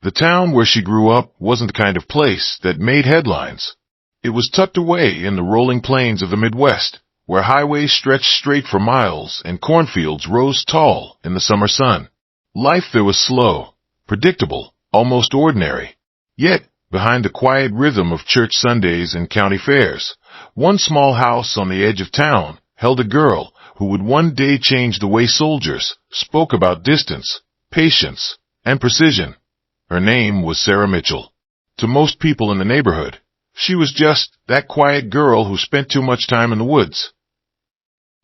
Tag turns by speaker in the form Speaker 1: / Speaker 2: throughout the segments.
Speaker 1: The town where she grew up wasn't the kind of place that made headlines. It was tucked away in the rolling plains of the Midwest, where highways stretched straight for miles and cornfields rose tall in the summer sun. Life there was slow, predictable, almost ordinary. Yet, behind the quiet rhythm of church Sundays and county fairs, one small house on the edge of town held a girl who would one day change the way soldiers spoke about distance, patience, and precision. Her name was Sarah Mitchell. To most people in the neighborhood, she was just that quiet girl who spent too much time in the woods.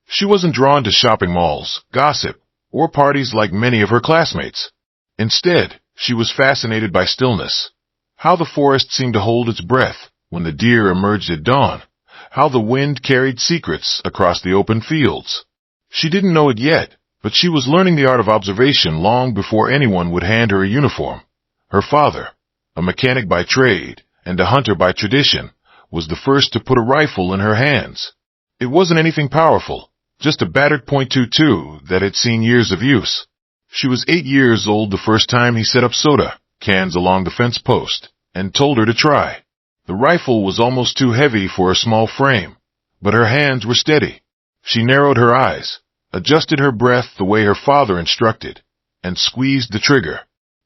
Speaker 1: She wasn't drawn to shopping malls, gossip, or parties like many of her classmates. Instead, she was fascinated by stillness. How the forest seemed to hold its breath when the deer emerged at dawn. How the wind carried secrets across the open fields. She didn't know it yet, but she was learning the art of observation long before anyone would hand her a uniform. Her father, a mechanic by trade and a hunter by tradition, was the first to put a rifle in her hands. It wasn't anything powerful, just a battered .22 that had seen years of use. She was 8 years old the first time he set up soda cans along the fence post and told her to try. The rifle was almost too heavy for her small frame, but her hands were steady. She narrowed her eyes, adjusted her breath the way her father instructed, and squeezed the trigger.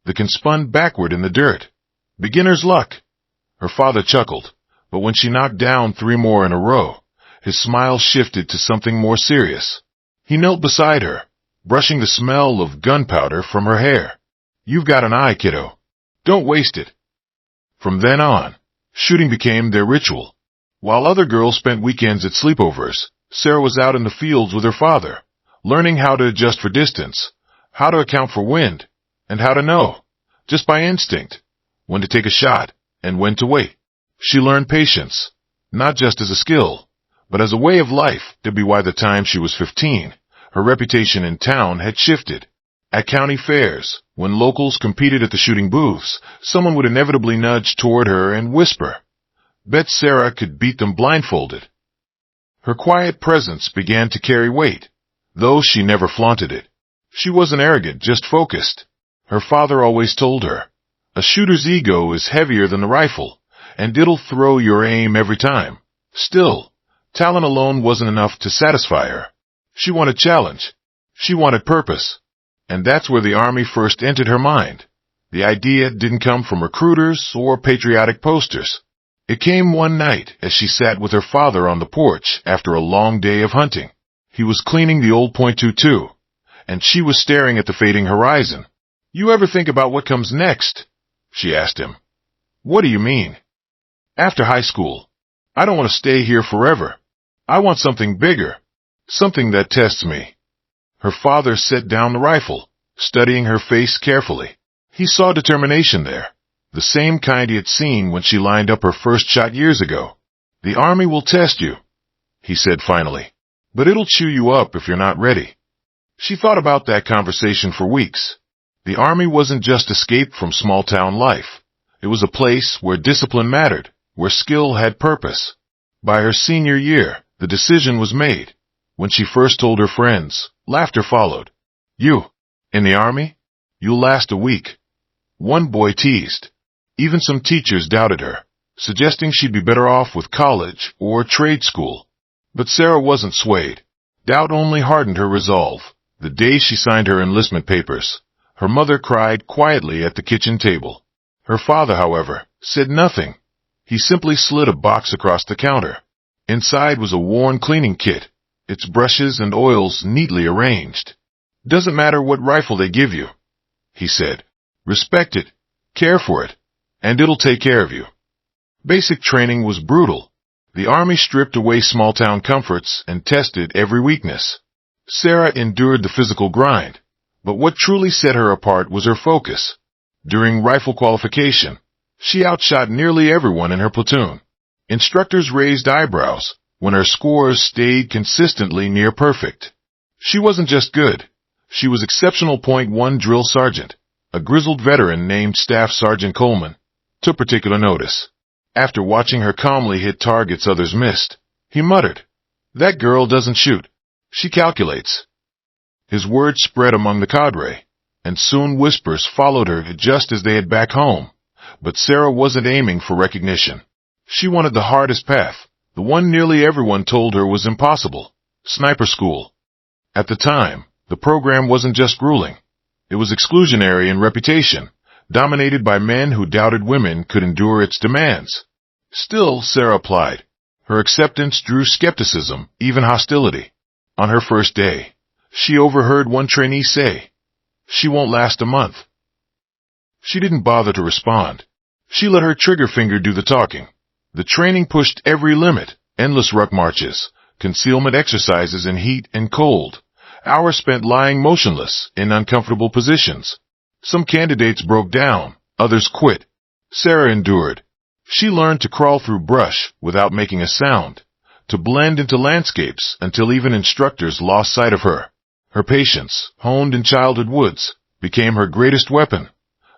Speaker 1: The gun spun backward in the dirt. Beginner's luck. Her father chuckled, but when she knocked down 3 more in a row, his smile shifted to something more serious. He knelt beside her, brushing the smell of gunpowder from her hair. "You've got an eye, kiddo. Don't waste it." From then on, shooting became their ritual. While other girls spent weekends at sleepovers, Sarah was out in the fields with her father, learning how to adjust for distance, how to account for wind, and how to know, just by instinct, when to take a shot and when to wait. She learned patience, not just as a skill, but as a way of life. By the time she was 15, her reputation in town had shifted. At county fairs, when locals competed at the shooting booths, someone would inevitably nudge toward her and whisper, "Bet Sarah could beat them blindfolded." Her quiet presence began to carry weight, though she never flaunted it. She wasn't arrogant, just focused. Her father always told her, "A shooter's ego is heavier than the rifle, and it'll throw your aim every time." Still, talent alone wasn't enough to satisfy her. She wanted challenge. She wanted purpose. And that's where the Army first entered her mind. The idea didn't come from recruiters or patriotic posters. It came one night as she sat with her father on the porch after a long day of hunting. He was cleaning the old .22, and she was staring at the fading horizon. "You ever think about what comes next?" she asked him. "What do you mean?" "After high school. I don't want to stay here forever. I want something bigger, something that tests me." Her father set down the rifle, studying her face carefully. He saw determination there, the same kind he had seen when she lined up her first shot years ago. "The Army will test you," he said finally, "but it'll chew you up if you're not ready." She thought about that conversation for weeks. The Army wasn't just escape from small-town life. It was a place where discipline mattered, where skill had purpose. By her senior year, the decision was made. When she first told her friends, laughter followed. "You, in the Army? You'll last a week." One boy teased. Even some teachers doubted her, suggesting she'd be better off with college or trade school. But Sarah wasn't swayed. Doubt only hardened her resolve. The day she signed her enlistment papers, her mother cried quietly at the kitchen table. Her father, however, said nothing. He simply slid a box across the counter. Inside was a worn cleaning kit, its brushes and oils neatly arranged. "Doesn't matter what rifle they give you," he said. "Respect it, care for it, and it'll take care of you." Basic training was brutal. The Army stripped away small-town comforts and tested every weakness. Sarah endured the physical grind, but what truly set her apart was her focus. During rifle qualification, she outshot nearly everyone in her platoon. Instructors raised eyebrows when her scores stayed consistently near perfect. She wasn't just good. She was exceptional. .1 drill sergeant, a grizzled veteran named Staff Sergeant Coleman, took particular notice. After watching her calmly hit targets others missed, he muttered, "That girl doesn't shoot. She calculates." His words spread among the cadre. and soon whispers followed her just as they had back home. But Sarah wasn't aiming for recognition. She wanted the hardest path, the one nearly everyone told her was impossible: sniper school. At the time, the program wasn't just grueling. It was exclusionary in reputation, dominated by men who doubted women could endure its demands. Still, Sarah applied. Her acceptance drew skepticism, even hostility. On her first day, she overheard one trainee say, "She won't last a month." She didn't bother to respond. She let her trigger finger do the talking. The training pushed every limit: endless ruck marches, concealment exercises in heat and cold, hours spent lying motionless in uncomfortable positions. Some candidates broke down, others quit. Sarah endured. She learned to crawl through brush without making a sound, to blend into landscapes until even instructors lost sight of her. Her patience, honed in childhood woods, became her greatest weapon.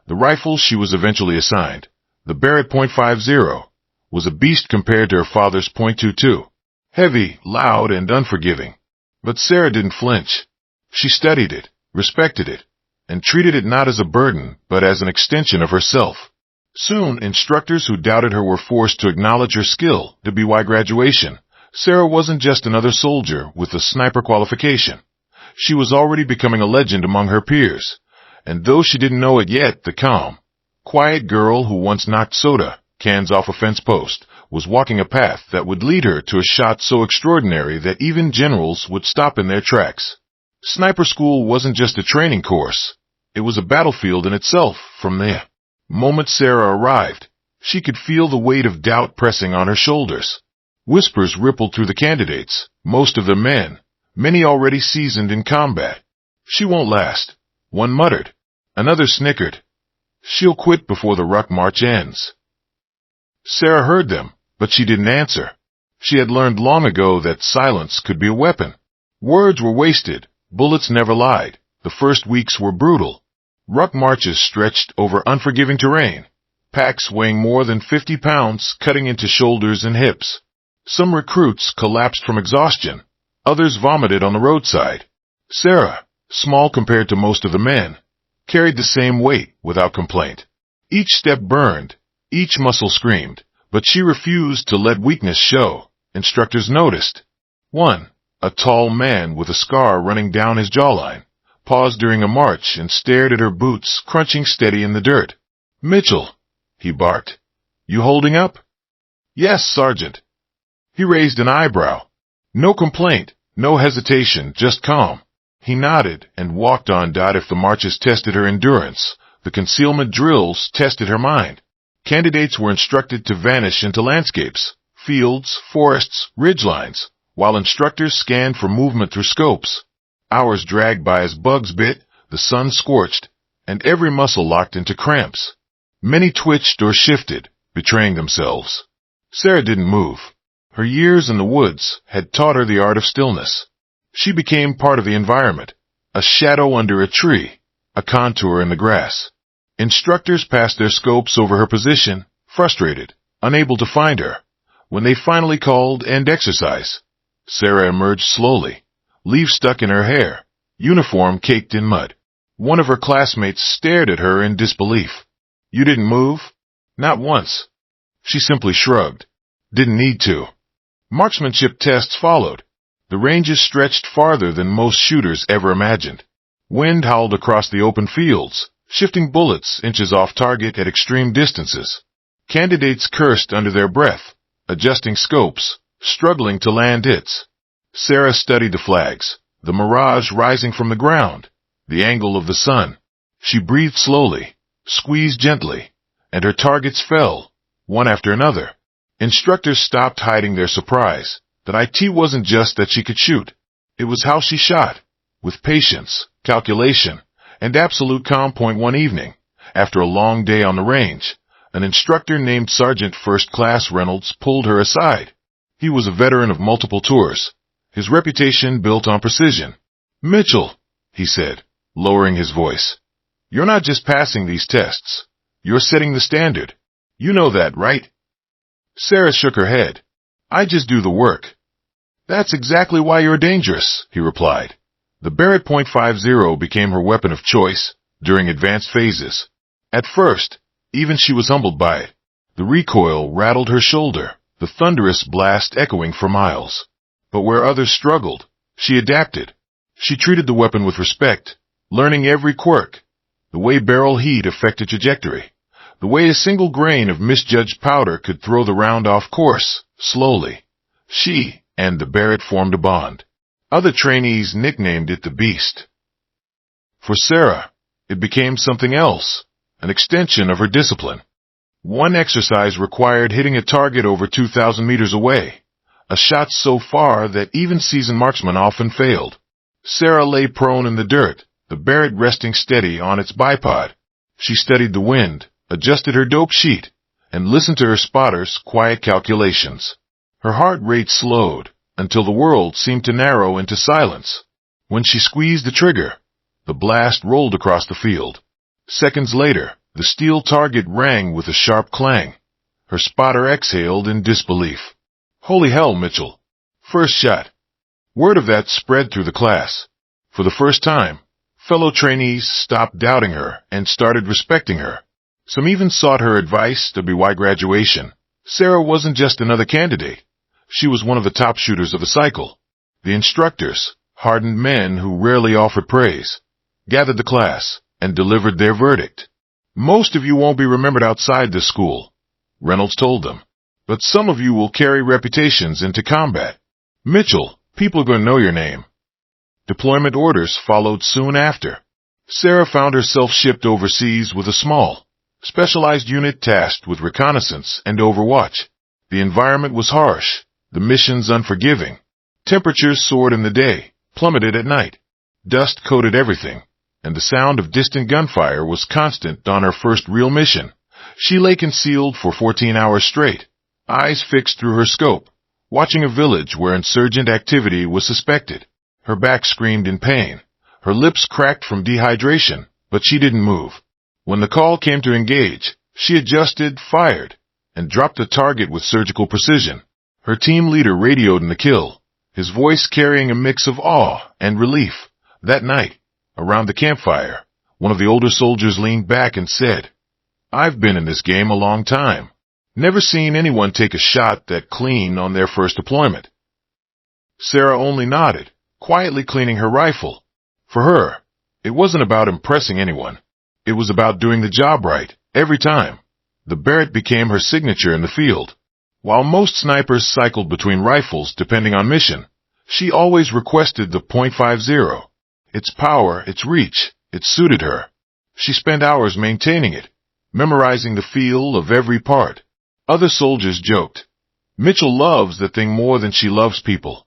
Speaker 1: The rifle she was eventually assigned, the Barrett.50, was a beast compared to her father's .22. Heavy, loud, and unforgiving. But Sarah didn't flinch. She studied it, respected it, and treated it not as a burden, but as an extension of herself. Soon, instructors who doubted her were forced to acknowledge her skill. To BY graduation, Sarah wasn't just another soldier with a sniper qualification. She was already becoming a legend among her peers. And though she didn't know it yet, the calm, quiet girl who once knocked soda cans off a fence post was walking a path that would lead her to a shot so extraordinary that even generals would stop in their tracks. Sniper school wasn't just a training course. It was a battlefield in itself. From the moment Sarah arrived, she could feel the weight of doubt pressing on her shoulders. Whispers rippled through the candidates, most of them men, many already seasoned in combat. "She won't last," one muttered. Another snickered. "She'll quit before the ruck march ends." Sarah heard them, but she didn't answer. She had learned long ago that silence could be a weapon. Words were wasted, bullets never lied. The first weeks were brutal. Ruck marches stretched over unforgiving terrain, packs weighing more than 50 pounds cutting into shoulders and hips. Some recruits collapsed from exhaustion. Others vomited on the roadside. Sarah, small compared to most of the men, carried the same weight without complaint. Each step burned, each muscle screamed, but she refused to let weakness show. Instructors noticed. One, a tall man with a scar running down his jawline, paused during a march and stared at her boots crunching steady in the dirt. "Mitchell," he barked. "You holding up?" "Yes, Sergeant." He raised an eyebrow. No complaint, no hesitation, just calm. He nodded and walked on. If the marches tested her endurance, the concealment drills tested her mind. Candidates were instructed to vanish into landscapes, fields, forests, ridgelines, while instructors scanned for movement through scopes. Hours dragged by as bugs bit, the sun scorched, and every muscle locked into cramps. Many twitched or shifted, betraying themselves. Sarah didn't move. Her years in the woods had taught her the art of stillness. She became part of the environment, a shadow under a tree, a contour in the grass. Instructors passed their scopes over her position, frustrated, unable to find her. When they finally called "end exercise," Sarah emerged slowly, leaves stuck in her hair, uniform caked in mud. One of her classmates stared at her in disbelief. "You didn't move?" "Not once." She simply shrugged. Didn't need to. Marksmanship tests followed. The ranges stretched farther than most shooters ever imagined. Wind howled across the open fields, shifting bullets inches off target at extreme distances. Candidates cursed under their breath, adjusting scopes, struggling to land hits. Sarah studied the flags, the mirage rising from the ground, the angle of the sun. She breathed slowly, squeezed gently, and her targets fell, one after another. Instructors stopped hiding their surprise. That IT wasn't just that she could shoot. It was how she shot, with patience, calculation, and absolute calm. One evening, after a long day on the range, an instructor named Sergeant First Class Reynolds pulled her aside. He was a veteran of multiple tours, his reputation built on precision. "Mitchell," he said, lowering his voice, "you're not just passing these tests. You're setting the standard. You know that, right?" Sarah shook her head. "I just do the work." "That's exactly why you're dangerous," he replied. The Barrett.50 became her weapon of choice, during advanced phases. At first, even she was humbled by it. The recoil rattled her shoulder, the thunderous blast echoing for miles. But where others struggled, she adapted. She treated the weapon with respect, learning every quirk, the way barrel heat affected trajectory, the way a single grain of misjudged powder could throw the round off course, slowly. She and the Barrett formed a bond. Other trainees nicknamed it the Beast. For Sarah, it became something else, an extension of her discipline. One exercise required hitting a target over 2,000 meters away, a shot so far that even seasoned marksmen often failed. Sarah lay prone in the dirt, the Barrett resting steady on its bipod. She studied the wind, adjusted her dope sheet, and listened to her spotter's quiet calculations. Her heart rate slowed until the world seemed to narrow into silence. When she squeezed the trigger, the blast rolled across the field. Seconds later, the steel target rang with a sharp clang. Her spotter exhaled in disbelief. Holy hell, Mitchell. First shot. Word of that spread through the class. For the first time, fellow trainees stopped doubting her and started respecting her. Some even sought her advice to WY graduation. Sarah wasn't just another candidate. She was one of the top shooters of the cycle. The instructors, hardened men who rarely offered praise, gathered the class and delivered their verdict. Most of you won't be remembered outside this school, Reynolds told them, but some of you will carry reputations into combat. Mitchell, people are going to know your name. Deployment orders followed soon after. Sarah found herself shipped overseas with a small, specialized unit tasked with reconnaissance and overwatch. The environment was harsh, the missions unforgiving. Temperatures soared in the day, plummeted at night. Dust coated everything, and the sound of distant gunfire was constant on her first real mission. She lay concealed for 14 hours straight, eyes fixed through her scope, watching a village where insurgent activity was suspected. Her back screamed in pain. Her lips cracked from dehydration, but she didn't move. When the call came to engage, she adjusted, fired, and dropped the target with surgical precision. Her team leader radioed in the kill, his voice carrying a mix of awe and relief. That night, around the campfire, one of the older soldiers leaned back and said, "I've been in this game a long time. Never seen anyone take a shot that clean on their first deployment." Sarah only nodded, quietly cleaning her rifle. For her, it wasn't about impressing anyone. It was about doing the job right, every time. The Barrett became her signature in the field. While most snipers cycled between rifles depending on mission, she always requested the .50. Its power, its reach, it suited her. She spent hours maintaining it, memorizing the feel of every part. Other soldiers joked, "Mitchell loves the thing more than she loves people."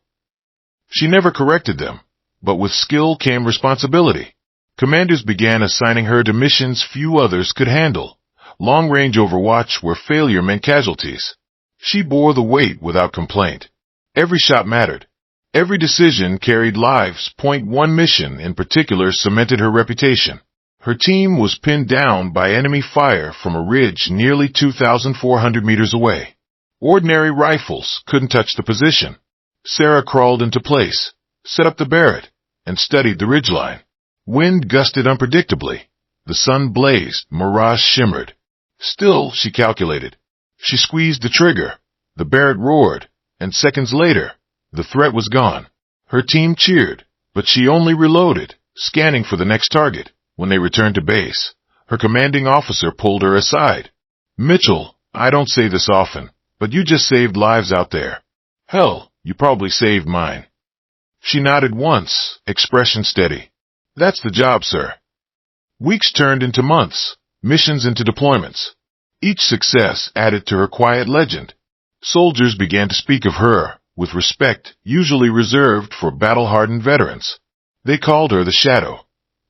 Speaker 1: She never corrected them, but with skill came responsibility. Commanders began assigning her to missions few others could handle, long-range overwatch where failure meant casualties. She bore the weight without complaint. Every shot mattered. Every decision carried lives. One mission in particular cemented her reputation. Her team was pinned down by enemy fire from a ridge nearly 2,400 meters away. Ordinary rifles couldn't touch the position. Sarah crawled into place, set up the Barrett, and studied the ridgeline. Wind gusted unpredictably. The sun blazed, mirage shimmered. Still, she calculated. She squeezed the trigger. The Barrett roared, and seconds later, the threat was gone. Her team cheered, but she only reloaded, scanning for the next target. When they returned to base, her commanding officer pulled her aside. "Mitchell, I don't say this often, but you just saved lives out there. Hell, you probably saved mine." She nodded once, expression steady. "That's the job, sir." Weeks turned into months, missions into deployments. Each success added to her quiet legend. Soldiers began to speak of her with respect usually reserved for battle-hardened veterans. They called her the Shadow,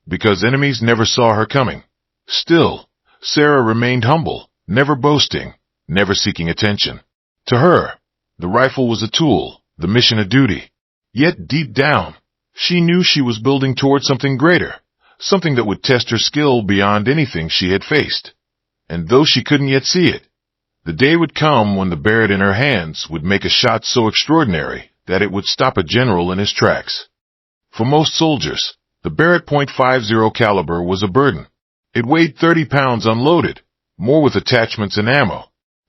Speaker 1: because enemies never saw her coming. Still, Sarah remained humble, never boasting, never seeking attention. To her, the rifle was a tool, the mission a duty. Yet deep down, she knew she was building toward something greater, something that would test her skill beyond anything she had faced. And though she couldn't yet see it, the day would come when the Barrett in her hands would make a shot so extraordinary that it would stop a general in his tracks. For most soldiers, the Barrett .50 caliber was a burden. It weighed 30 pounds unloaded, more with attachments and ammo.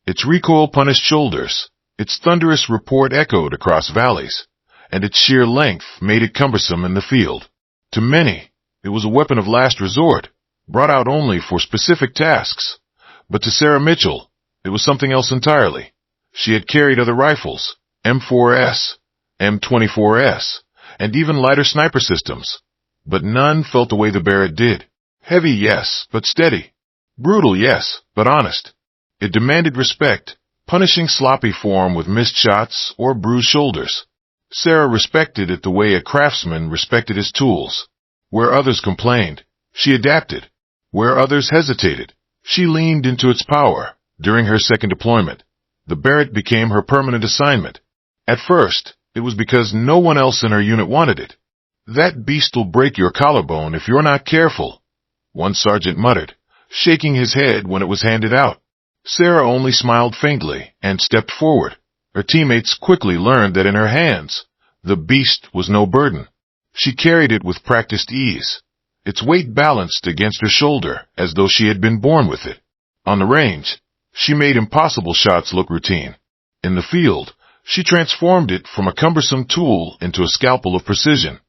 Speaker 1: Its recoil punished shoulders, its thunderous report echoed across valleys, and its sheer length made it cumbersome in the field. To many, it was a weapon of last resort, brought out only for specific tasks. But to Sarah Mitchell, it was something else entirely. She had carried other rifles, M4S, M24S, and even lighter sniper systems. But none felt the way the Barrett did. Heavy, yes, but steady. Brutal, yes, but honest. It demanded respect, punishing sloppy form with missed shots or bruised shoulders. Sarah respected it the way a craftsman respected his tools. Where others complained, she adapted. Where others hesitated, she leaned into its power. During her second deployment, the Barrett became her permanent assignment. At first, it was because no one else in her unit wanted it. "That beast'll break your collarbone if you're not careful," one sergeant muttered, shaking his head when it was handed out. Sarah only smiled faintly and stepped forward. Her teammates quickly learned that in her hands, the beast was no burden. She carried it with practiced ease, its weight balanced against her shoulder as though she had been born with it. On the range, she made impossible shots look routine. In the field, she transformed it from a cumbersome tool into a scalpel of precision.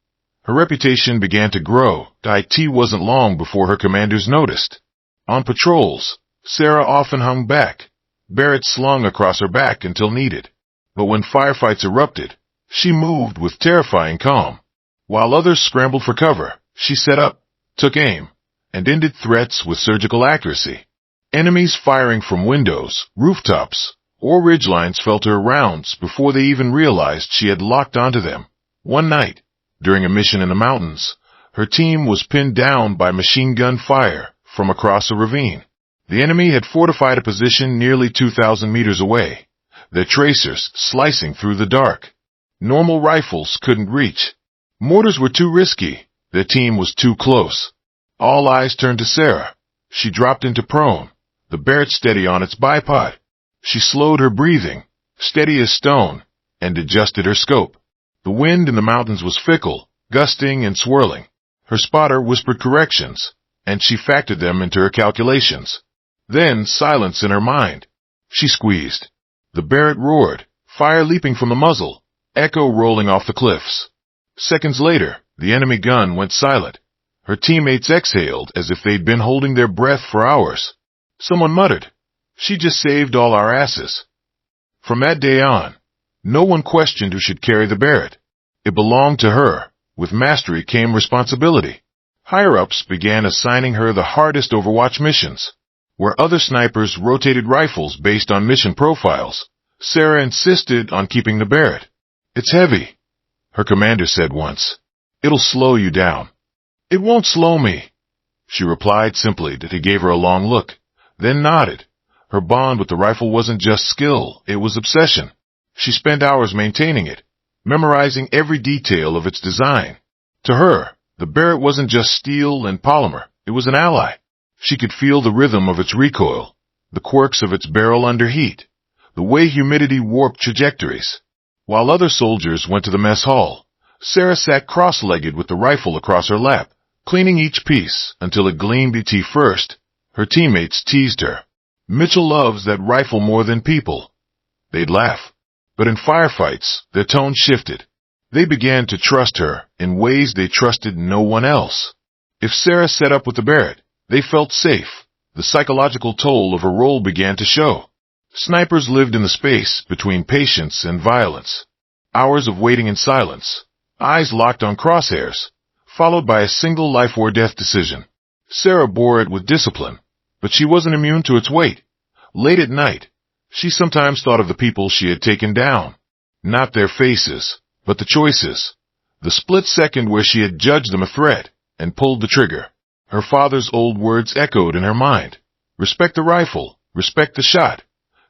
Speaker 1: Her reputation began to grow. It wasn't long before her commanders noticed. On patrols, Sarah often hung back, Barrett slung across her back until needed. But when firefights erupted, she moved with terrifying calm. While others scrambled for cover, she set up, took aim, and ended threats with surgical accuracy. Enemies firing from windows, rooftops, or ridgelines felt her rounds before they even realized she had locked onto them. One night, during a mission in the mountains, her team was pinned down by machine gun fire from across a ravine. The enemy had fortified a position nearly 2,000 meters away, their tracers slicing through the dark. Normal rifles couldn't reach. Mortars were too risky. Their team was too close. All eyes turned to Sarah. She dropped into prone, the Barrett steady on its bipod. She slowed her breathing, steady as stone, and adjusted her scope. The wind in the mountains was fickle, gusting and swirling. Her spotter whispered corrections, and she factored them into her calculations. Then silence in her mind. She squeezed. The Barrett roared, fire leaping from the muzzle, echo rolling off the cliffs. Seconds later, the enemy gun went silent. Her teammates exhaled as if they'd been holding their breath for hours. Someone muttered, "She just saved all our asses." From that day on, no one questioned who should carry the Barrett. It belonged to her. With mastery came responsibility. Higher-ups began assigning her the hardest Overwatch missions. Where other snipers rotated rifles based on mission profiles, Sarah insisted on keeping the Barrett. "It's heavy," her commander said once. "It'll slow you down." "It won't slow me," she replied simply that he gave her a long look, then nodded. Her bond with the rifle wasn't just skill, it was obsession. She spent hours maintaining it, memorizing every detail of its design. To her, the Barrett wasn't just steel and polymer, it was an ally. She could feel the rhythm of its recoil, the quirks of its barrel under heat, the way humidity warped trajectories. While other soldiers went to the mess hall, Sarah sat cross-legged with the rifle across her lap, cleaning each piece until it gleamed ET first. Her teammates teased her. "Mitchell loves that rifle more than people." They'd laugh. But in firefights, their tone shifted. They began to trust her in ways they trusted no one else. If Sarah set up with the Barrett, they felt safe. The psychological toll of her role began to show. Snipers lived in the space between patience and violence. Hours of waiting in silence, eyes locked on crosshairs, followed by a single life or death decision. Sarah bore it with discipline, but she wasn't immune to its weight. Late at night, she sometimes thought of the people she had taken down. Not their faces, but the choices. The split second where she had judged them a threat and pulled the trigger. Her father's old words echoed in her mind. Respect the rifle, respect the shot.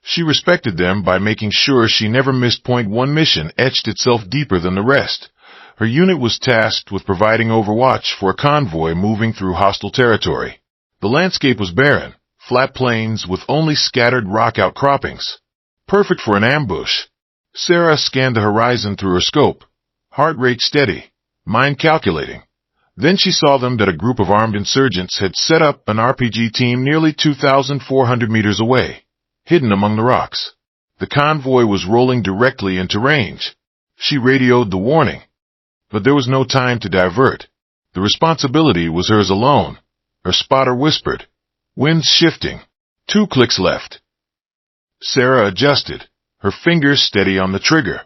Speaker 1: She respected them by making sure she never missed point. One mission etched itself deeper than the rest. Her unit was tasked with providing overwatch for a convoy moving through hostile territory. The landscape was barren, flat plains with only scattered rock outcroppings. Perfect for an ambush. Sarah scanned the horizon through her scope, heart rate steady, mind calculating. Then she saw them that a group of armed insurgents had set up an RPG team nearly 2,400 meters away, hidden among the rocks. The convoy was rolling directly into range. She radioed the warning. But there was no time to divert. The responsibility was hers alone. Her spotter whispered, "Wind's shifting. 2 clicks left." Sarah adjusted, her fingers steady on the trigger.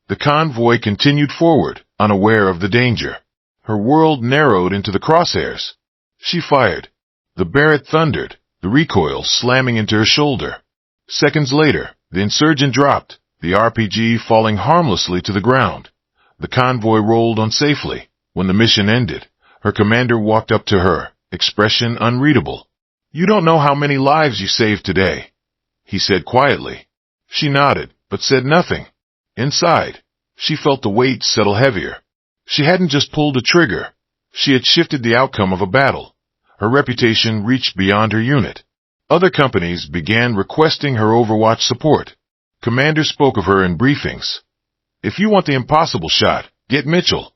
Speaker 1: The convoy continued forward, unaware of the danger. Her world narrowed into the crosshairs. She fired. The Barrett thundered, the recoil slamming into her shoulder. Seconds later, the insurgent dropped, the RPG falling harmlessly to the ground. The convoy rolled on safely. When the mission ended, her commander walked up to her, expression unreadable. "You don't know how many lives you saved today," he said quietly. She nodded, but said nothing. Inside, she felt the weight settle heavier. She hadn't just pulled a trigger. She had shifted the outcome of a battle. Her reputation reached beyond her unit. Other companies began requesting her Overwatch support. Commanders spoke of her in briefings. "If you want the impossible shot, get Mitchell."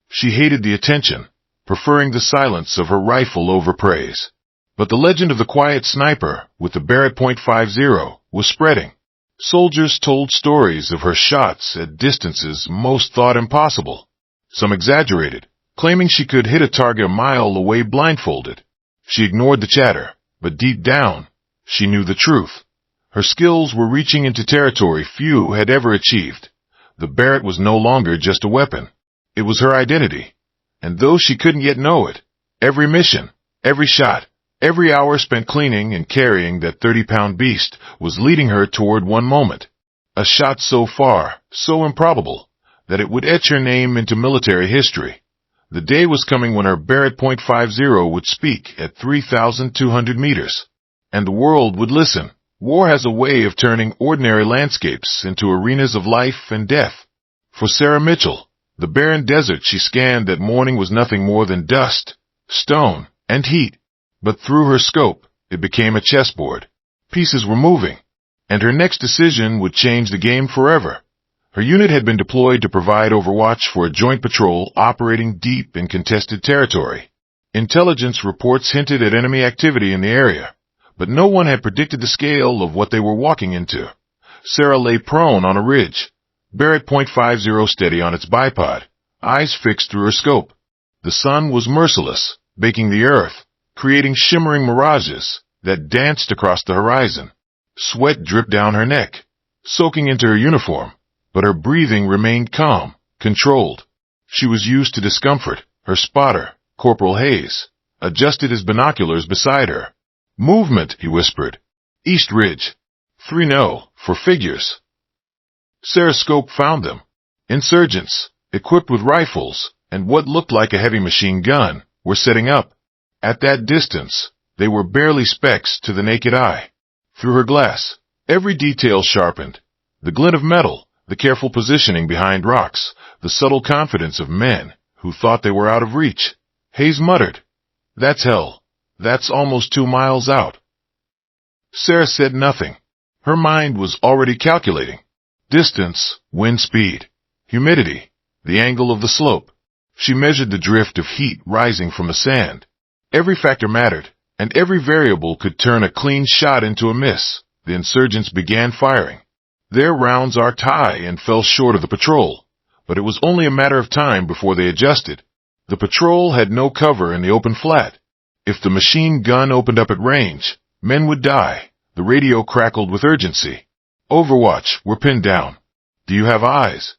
Speaker 1: She hated the attention, preferring the silence of her rifle over praise. But the legend of the quiet sniper with the Barrett.50 was spreading. Soldiers told stories of her shots at distances most thought impossible. Some exaggerated, claiming she could hit a target a mile away blindfolded. She ignored the chatter, but deep down, she knew the truth. Her skills were reaching into territory few had ever achieved. The Barrett was no longer just a weapon. It was her identity. And though she couldn't yet know it, every mission, every shot, every hour spent cleaning and carrying that 30-pound beast was leading her toward one moment. A shot so far, so improbable, that it would etch her name into military history. The day was coming when her Barrett.50 would speak at 3,200 meters. And the world would listen. War has a way of turning ordinary landscapes into arenas of life and death. For Sarah Mitchell, the barren desert she scanned that morning was nothing more than dust, stone, and heat. But through her scope, it became a chessboard. Pieces were moving, and her next decision would change the game forever. Her unit had been deployed to provide Overwatch for a joint patrol operating deep in contested territory. Intelligence reports hinted at enemy activity in the area, but no one had predicted the scale of what they were walking into. Sarah lay prone on a ridge, Barrett.50 steady on its bipod, eyes fixed through her scope. The sun was merciless, baking the earth, creating shimmering mirages that danced across the horizon. Sweat dripped down her neck, soaking into her uniform, but her breathing remained calm, controlled. She was used to discomfort. Her spotter, Corporal Hayes, adjusted his binoculars beside her. "Movement," he whispered. "East Ridge. 3-0, for figures." Sarah's scope found them. Insurgents, equipped with rifles and what looked like a heavy machine gun, were setting up. At that distance, they were barely specks to the naked eye. Through her glass, every detail sharpened. The glint of metal, the careful positioning behind rocks, the subtle confidence of men who thought they were out of reach. Hayes muttered, "That's hell. That's almost 2 miles out." Sarah said nothing. Her mind was already calculating. Distance, wind speed, humidity, the angle of the slope. She measured the drift of heat rising from the sand. Every factor mattered, and every variable could turn a clean shot into a miss. The insurgents began firing. Their rounds arced high and fell short of the patrol, but it was only a matter of time before they adjusted. The patrol had no cover in the open flat. If the machine gun opened up at range, men would die. The radio crackled with urgency. "Overwatch, we're pinned down. Do you have eyes?"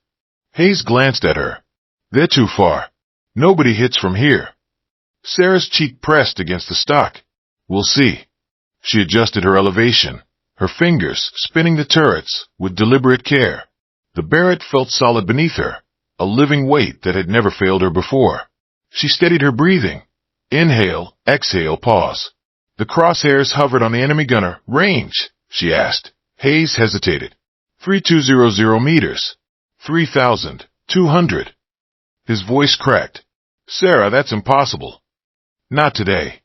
Speaker 1: Hayes glanced at her. "They're too far. Nobody hits from here." Sarah's cheek pressed against the stock. "We'll see." She adjusted her elevation, her fingers spinning the turrets with deliberate care. The Barrett felt solid beneath her, a living weight that had never failed her before. She steadied her breathing. Inhale, exhale, pause. The crosshairs hovered on the enemy gunner. "Range?" she asked. Hayes hesitated. 3,200 meters. 3,200. His voice cracked. "Sarah, that's impossible." "Not today."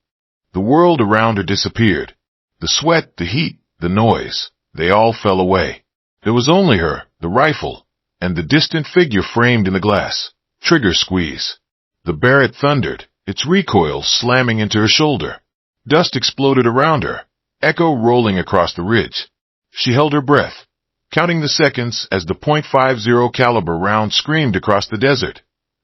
Speaker 1: The world around her disappeared. The sweat, the heat, the noise, they all fell away. There was only her, the rifle, and the distant figure framed in the glass. Trigger squeeze. The Barrett thundered, its recoil slamming into her shoulder. Dust exploded around her, echo rolling across the ridge. She held her breath, counting the seconds as the .50 caliber round screamed across the desert.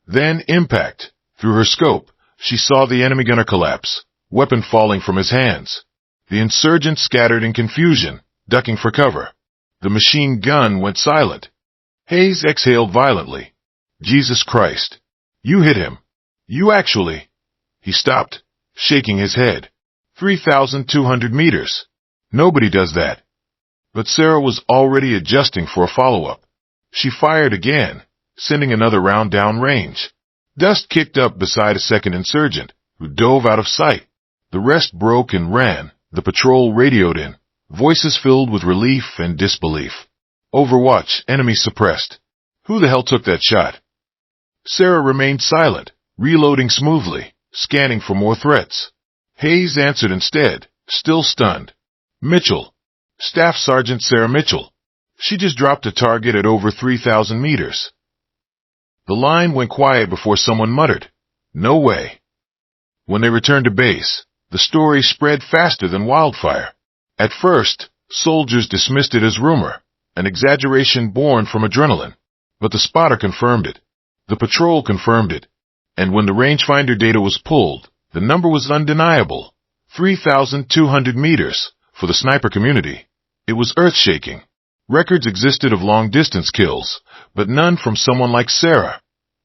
Speaker 1: Then impact. Through her scope, she saw the enemy gunner collapse, weapon falling from his hands. The insurgents scattered in confusion, ducking for cover. The machine gun went silent. Hayes exhaled violently. Jesus Christ. You hit him. You actually. He stopped, shaking his head. 3,200 meters. Nobody does that. But Sarah was already adjusting for a follow-up. She fired again, sending another round down range. Dust kicked up beside a second insurgent, who dove out of sight. The rest broke and ran. The patrol radioed in, voices filled with relief and disbelief. Overwatch, enemy suppressed. Who the hell took that shot? Sarah remained silent, reloading smoothly, scanning for more threats. Hayes answered instead, still stunned. Mitchell. Staff Sergeant Sarah Mitchell. She just dropped a target at over 3,000 meters. The line went quiet before someone muttered, "No way." When they returned to base, the story spread faster than wildfire. At first, soldiers dismissed it as rumor, an exaggeration born from adrenaline. But the spotter confirmed it. The patrol confirmed it. And when the rangefinder data was pulled, the number was undeniable. 3,200 meters for the sniper community. It was earth-shaking. Records existed of long-distance kills, but none from someone like Sarah.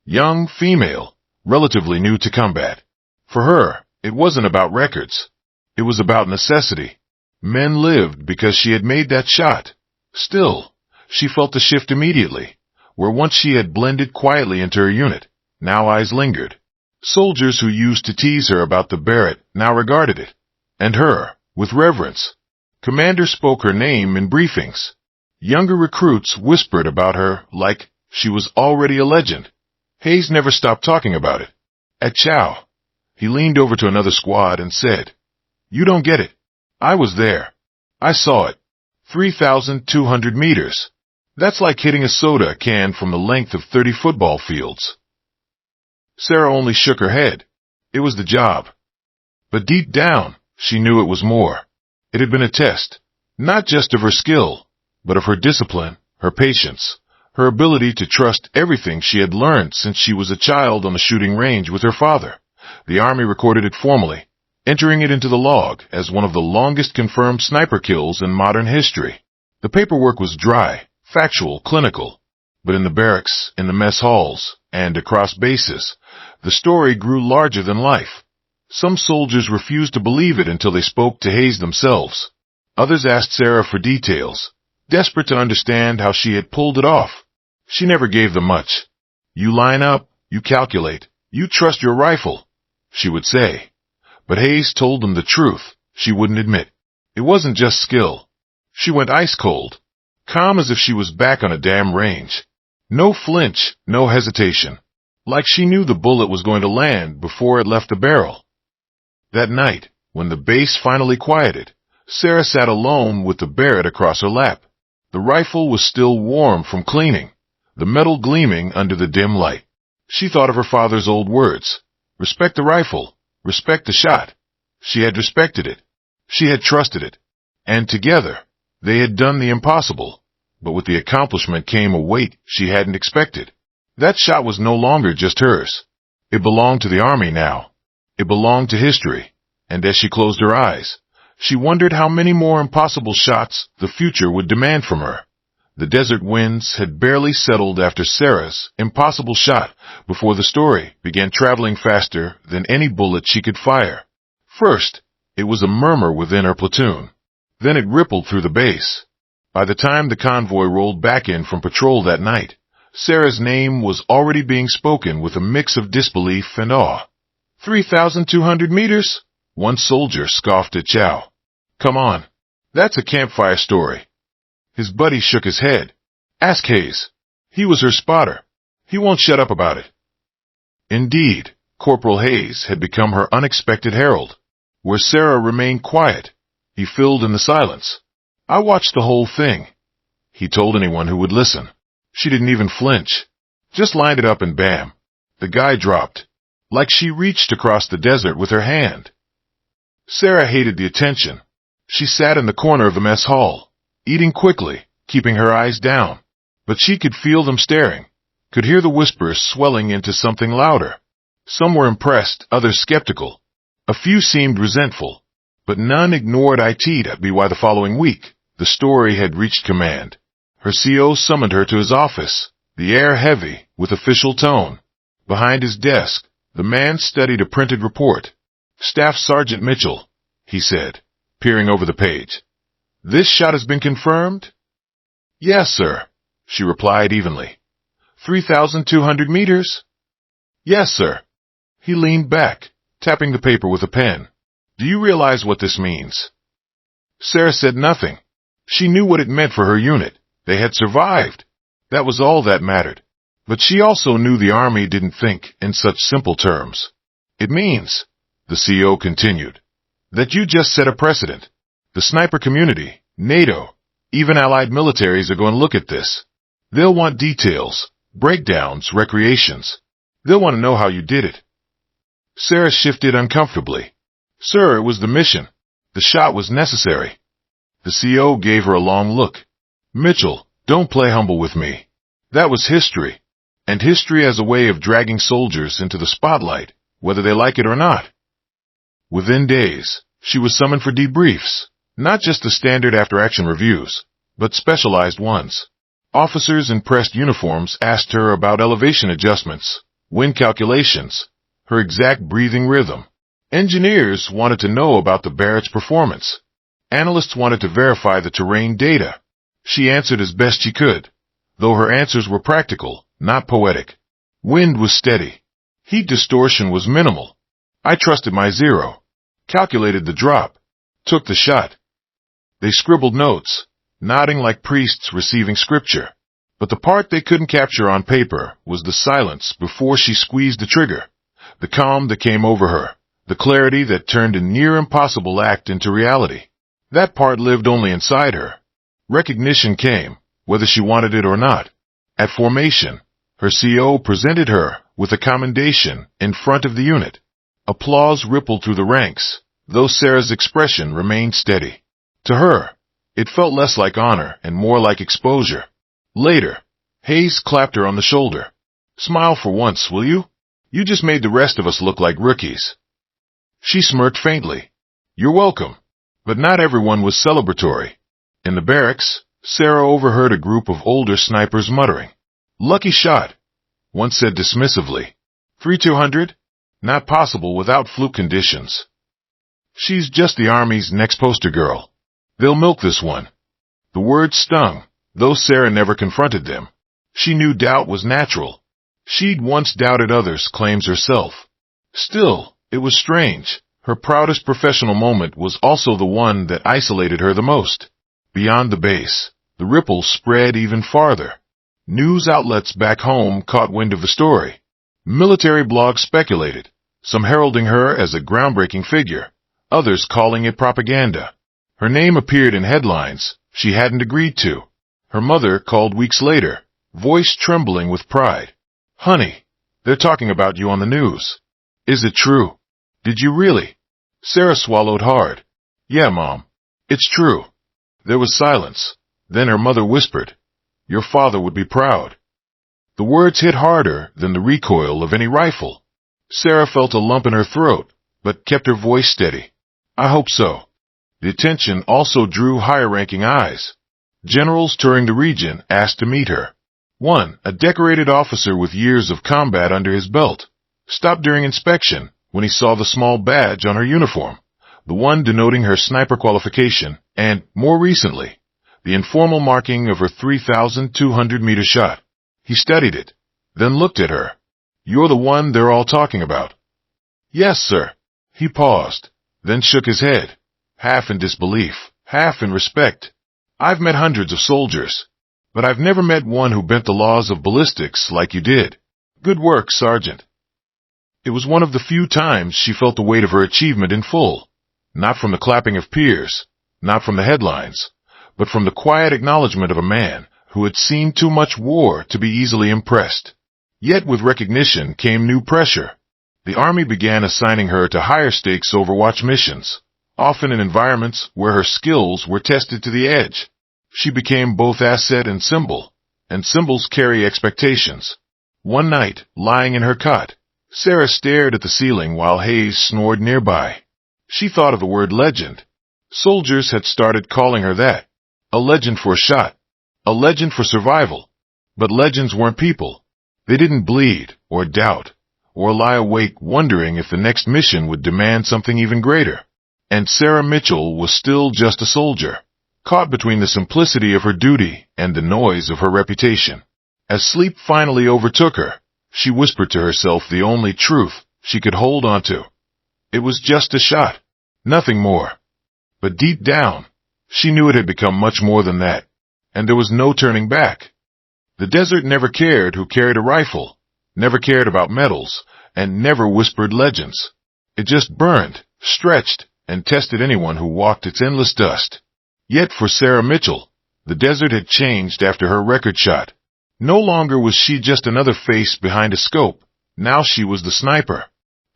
Speaker 1: Young, female, relatively new to combat. For her, it wasn't about records. It was about necessity. Men lived because she had made that shot. Still, she felt the shift immediately. Where once she had blended quietly into her unit, now eyes lingered. Soldiers who used to tease her about the Barrett now regarded it. And her, with reverence. Commander spoke her name in briefings. Younger recruits whispered about her like she was already a legend. Hayes never stopped talking about it. At Chow, he leaned over to another squad and said, "You don't get it. I was there. I saw it. 3,200 meters. That's like hitting a soda can from the length of 30 football fields." Sarah only shook her head. It was the job. But deep down, she knew it was more. It had been a test, not just of her skill, but of her discipline, her patience, her ability to trust everything she had learned since she was a child on the shooting range with her father. The Army recorded it formally, entering it into the log as one of the longest confirmed sniper kills in modern history. The paperwork was dry, factual, clinical, but in the barracks, in the mess halls, and across bases, the story grew larger than life. Some soldiers refused to believe it until they spoke to Hayes themselves. Others asked Sarah for details, desperate to understand how she had pulled it off. She never gave them much. "You line up, you calculate, you trust your rifle," she would say. But Hayes told them the truth she wouldn't admit. It wasn't just skill. She went ice cold, calm as if she was back on a damn range. No flinch, no hesitation. Like she knew the bullet was going to land before it left the barrel. That night, when the base finally quieted, Sarah sat alone with the Barrett across her lap. The rifle was still warm from cleaning, the metal gleaming under the dim light. She thought of her father's old words. Respect the rifle, respect the shot. She had respected it. She had trusted it. And together, they had done the impossible. But with the accomplishment came a weight she hadn't expected. That shot was no longer just hers. It belonged to the Army now. It belonged to history. And as she closed her eyes, she wondered how many more impossible shots the future would demand from her. The desert winds had barely settled after Sarah's impossible shot before the story began traveling faster than any bullet she could fire. First, it was a murmur within her platoon. Then it rippled through the base. By the time the convoy rolled back in from patrol that night, Sarah's name was already being spoken with a mix of disbelief and awe. 3,200 meters? One soldier scoffed at Chow. "Come on. That's a campfire story." His buddy shook his head. "Ask Hayes. He was her spotter. He won't shut up about it." Indeed, Corporal Hayes had become her unexpected herald. Where Sarah remained quiet, he filled in the silence. "I watched the whole thing," he told anyone who would listen. She didn't even flinch. Just lined it up and bam. The guy dropped. like she reached across the desert with her hand. Sarah hated the attention. She sat in the corner of the mess hall, eating quickly, keeping her eyes down. But she could feel them staring, could hear the whispers swelling into something louder. Some were impressed, others skeptical. A few seemed resentful, but none ignored it. By the following week, the story had reached command. Her CO summoned her to his office, the air heavy, with official tone. Behind his desk, the man studied a printed report. "Staff Sergeant Mitchell," he said, peering over the page. "This shot has been confirmed?" "Yes, sir," she replied evenly. 3,200 meters? "Yes, sir." He leaned back, tapping the paper with a pen. "Do you realize what this means?" Sarah said nothing. She knew what it meant for her unit. They had survived. That was all that mattered. But she also knew the Army didn't think in such simple terms. "It means," the CO continued, "that you just set a precedent. The sniper community, NATO, even allied militaries are going to look at this. They'll want details, breakdowns, recreations. They'll want to know how you did it." Sarah shifted uncomfortably. "Sir, it was the mission. The shot was necessary." The CO gave her a long look. "Mitchell, don't play humble with me. That was history. And history has a way of dragging soldiers into the spotlight, whether they like it or not." Within days, she was summoned for debriefs, not just the standard after-action reviews, but specialized ones. Officers in pressed uniforms asked her about elevation adjustments, wind calculations, her exact breathing rhythm. Engineers wanted to know about the Barrett's performance. Analysts wanted to verify the terrain data. She answered as best she could, though her answers were practical, not poetic. Wind was steady. Heat distortion was minimal. I trusted my zero. Calculated the drop. Took the shot. They scribbled notes, nodding like priests receiving scripture. But the part they couldn't capture on paper was the silence before she squeezed the trigger, the calm that came over her, the clarity that turned a near impossible act into reality. That part lived only inside her. Recognition came, whether she wanted it or not. At formation, her CO presented her with a commendation in front of the unit. Applause rippled through the ranks, though Sarah's expression remained steady. To her, it felt less like honor and more like exposure. Later, Hayes clapped her on the shoulder. "Smile for once, will you? You just made the rest of us look like rookies." She smirked faintly. "You're welcome." But not everyone was celebratory. In the barracks, Sarah overheard a group of older snipers muttering. "Lucky shot," one said dismissively. 3,200? Not possible without fluke conditions. She's just the Army's next poster girl. They'll milk this one. The words stung, though Sarah never confronted them. She knew doubt was natural. She'd once doubted others' claims herself. Still, it was strange. Her proudest professional moment was also the one that isolated her the most. Beyond the base, the ripple spread even farther. News outlets back home caught wind of the story. Military blogs speculated, some heralding her as a groundbreaking figure, others calling it propaganda. Her name appeared in headlines she hadn't agreed to. Her mother called weeks later, voice trembling with pride. "Honey, they're talking about you on the news. Is it true? Did you really?" Sarah swallowed hard. "Yeah, Mom. It's true." There was silence. Then her mother whispered, "Your father would be proud." The words hit harder than the recoil of any rifle. Sarah felt a lump in her throat, but kept her voice steady. "I hope so." The attention also drew higher-ranking eyes. Generals touring the region asked to meet her. One, a decorated officer with years of combat under his belt, stopped during inspection when he saw the small badge on her uniform, the one denoting her sniper qualification, and, more recently, the informal marking of her 3,200-meter shot. He studied it, then looked at her. "You're the one they're all talking about." "Yes, sir." He paused, then shook his head, half in disbelief, half in respect. "I've met hundreds of soldiers, but I've never met one who bent the laws of ballistics like you did. Good work, Sergeant." It was one of the few times she felt the weight of her achievement in full, not from the clapping of peers, not from the headlines, but from the quiet acknowledgement of a man who had seen too much war to be easily impressed. Yet with recognition came new pressure. The Army began assigning her to higher-stakes Overwatch missions, often in environments where her skills were tested to the edge. She became both asset and symbol, and symbols carry expectations. One night, lying in her cot, Sarah stared at the ceiling while Hayes snored nearby. She thought of the word legend. Soldiers had started calling her that. A legend for a shot. A legend for survival. But legends weren't people. They didn't bleed, or doubt, or lie awake wondering if the next mission would demand something even greater. And Sarah Mitchell was still just a soldier, caught between the simplicity of her duty and the noise of her reputation. As sleep finally overtook her, she whispered to herself the only truth she could hold on to. It was just a shot, nothing more. But deep down, she knew it had become much more than that, and there was no turning back. The desert never cared who carried a rifle, never cared about medals, and never whispered legends. It just burned, stretched, and tested anyone who walked its endless dust. Yet for Sarah Mitchell, the desert had changed after her record shot. No longer was she just another face behind a scope. Now she was the sniper.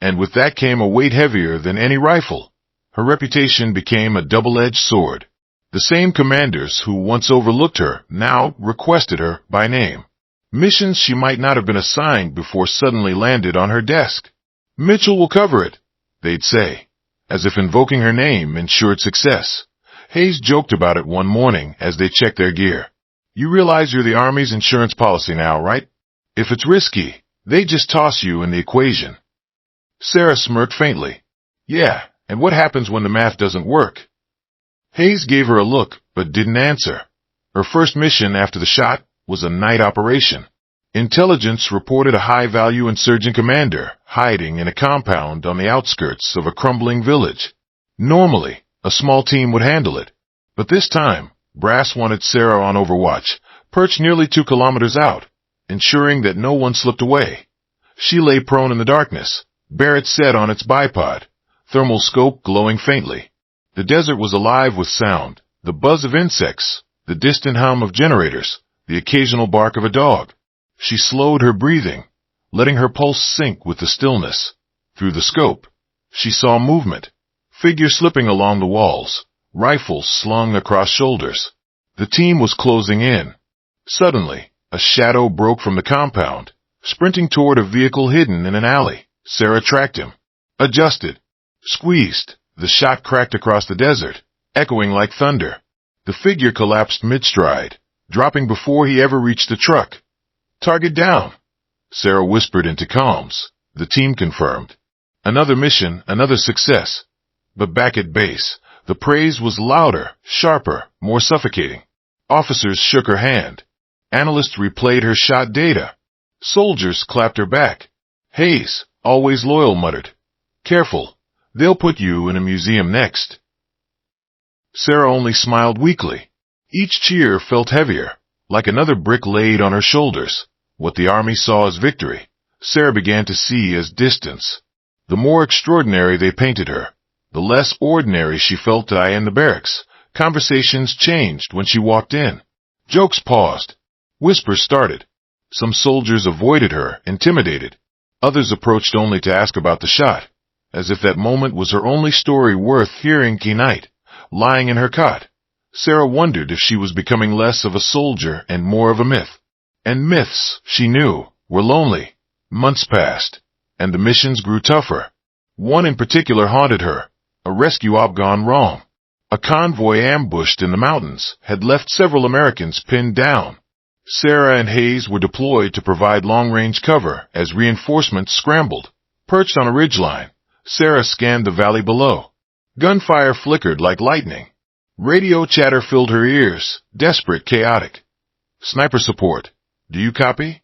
Speaker 1: And with that came a weight heavier than any rifle. Her reputation became a double-edged sword. The same commanders who once overlooked her now requested her by name. Missions she might not have been assigned before suddenly landed on her desk. "Mitchell will cover it," they'd say, as if invoking her name ensured success. Hayes joked about it one morning as they checked their gear. "You realize you're the Army's insurance policy now, right? If it's risky, they just toss you in the equation." Sarah smirked faintly. "Yeah, and what happens when the math doesn't work?" Hayes gave her a look, but didn't answer. Her first mission after the shot was a night operation. Intelligence reported a high-value insurgent commander hiding in a compound on the outskirts of a crumbling village. Normally, a small team would handle it, but this time, Brass wanted Sarah on Overwatch, perched nearly 2 kilometers out, ensuring that no one slipped away. She lay prone in the darkness, Barrett set on its bipod, thermal scope glowing faintly. The desert was alive with sound, the buzz of insects, the distant hum of generators, the occasional bark of a dog. She slowed her breathing, letting her pulse sink with the stillness. Through the scope, she saw movement, figures slipping along the walls, rifles slung across shoulders. The team was closing in. Suddenly, a shadow broke from the compound, sprinting toward a vehicle hidden in an alley. Sarah tracked him, adjusted, squeezed. The shot cracked across the desert, echoing like thunder. The figure collapsed mid-stride, dropping before he ever reached the truck. "Target down," Sarah whispered into comms. The team confirmed. Another mission, another success. But back at base, the praise was louder, sharper, more suffocating. Officers shook her hand. Analysts replayed her shot data. Soldiers clapped her back. Hayes, always loyal, muttered, "Careful. They'll put you in a museum next." Sarah only smiled weakly. Each cheer felt heavier, like another brick laid on her shoulders. What the Army saw as victory, Sarah began to see as distance. The more extraordinary they painted her, the less ordinary she felt to in the barracks. Conversations changed when she walked in. Jokes paused. Whispers started. Some soldiers avoided her, intimidated. Others approached only to ask about the shot, as if that moment was her only story worth hearing. Night, lying in her cot, Sarah wondered if she was becoming less of a soldier and more of a myth. And myths, she knew, were lonely. Months passed, and the missions grew tougher. One in particular haunted her, a rescue op gone wrong. A convoy ambushed in the mountains had left several Americans pinned down. Sarah and Hayes were deployed to provide long-range cover as reinforcements scrambled. Perched on a ridgeline, Sarah scanned the valley below. Gunfire flickered like lightning. Radio chatter filled her ears, desperate, chaotic. "Sniper support. Do you copy?"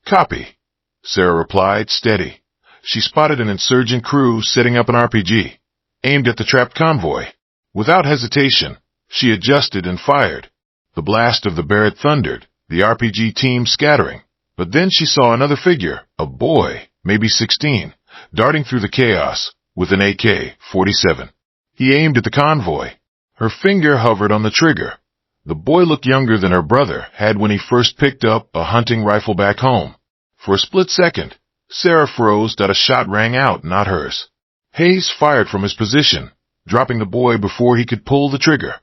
Speaker 1: "Copy," Sarah replied, steady. She spotted an insurgent crew setting up an RPG, aimed at the trapped convoy. Without hesitation, she adjusted and fired. The blast of the Barrett thundered, the RPG team scattering. But then she saw another figure, a boy, maybe 16, darting through the chaos with an AK-47. He aimed at the convoy. Her finger hovered on the trigger. The boy looked younger than her brother had when he first picked up a hunting rifle back home. For a split second, Sarah froze that a shot rang out, not hers. Hayes fired from his position, dropping the boy before he could pull the trigger.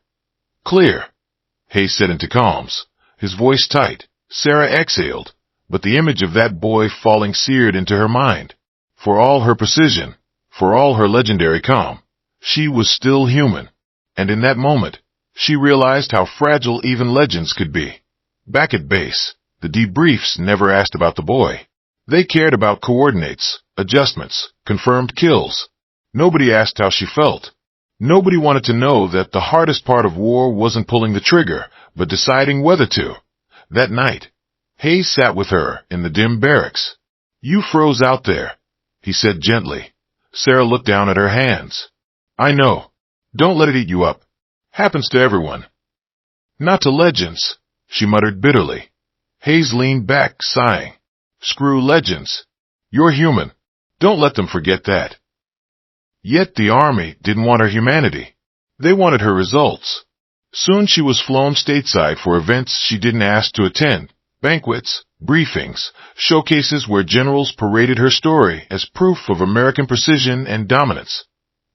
Speaker 1: Clear, Hayes said into calms, his voice tight. Sarah exhaled, but the image of that boy falling seared into her mind. For all her precision, for all her legendary calm, she was still human. And in that moment, she realized how fragile even legends could be. Back at base, the debriefs never asked about the boy. They cared about coordinates, adjustments, confirmed kills. Nobody asked how she felt. Nobody wanted to know that the hardest part of war wasn't pulling the trigger, but deciding whether to. That night, Hayes sat with her in the dim barracks. "You froze out there," he said gently. Sarah looked down at her hands. "I know. Don't let it eat you up. Happens to everyone." "Not to legends," she muttered bitterly. Hayes leaned back, sighing. "Screw legends. You're human. Don't let them forget that." Yet the army didn't want her humanity. They wanted her results. Soon she was flown stateside for events she didn't ask to attend, banquets, briefings, showcases where generals paraded her story as proof of American precision and dominance.